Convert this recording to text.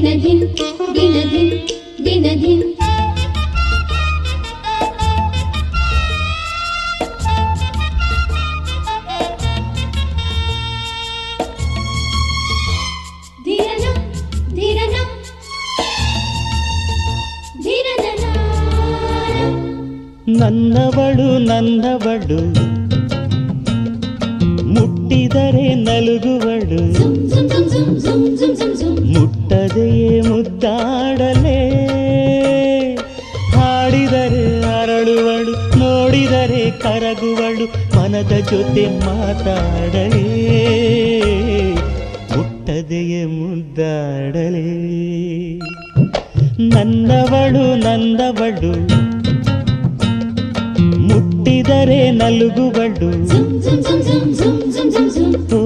ದಿನದಿನ್ ದಿನದಿನ್ ದಿನದಿನ್ ಧಿರನಂ ಧಿರನಂ ಧಿರನನ ನನ್ನವಳು ನನ್ನವಳು ಮುಟ್ಟಿದರೆ ನಲುಗುವಳು zum zum zum zum zum zum zum zum ಮುಟ್ಟದೆಯೇ ಮುದ್ದಾಡಲೇ ಹಾಡಿದರೆ ಅರಳುವಳು ನೋಡಿದರೆ ಕರಗುವಳು ಮನದ ಜೊತೆ ಮಾತಾಡಲೇ ಮುಟ್ಟದೆಯೇ ಮುದ್ದಾಡಲೇ ನನ್ನವಳು ನನ್ನವಳು ಮುಟ್ಟಿದರೆ ನಲುಗುವಳು zum zum zum zum zum zum zum zum ಓ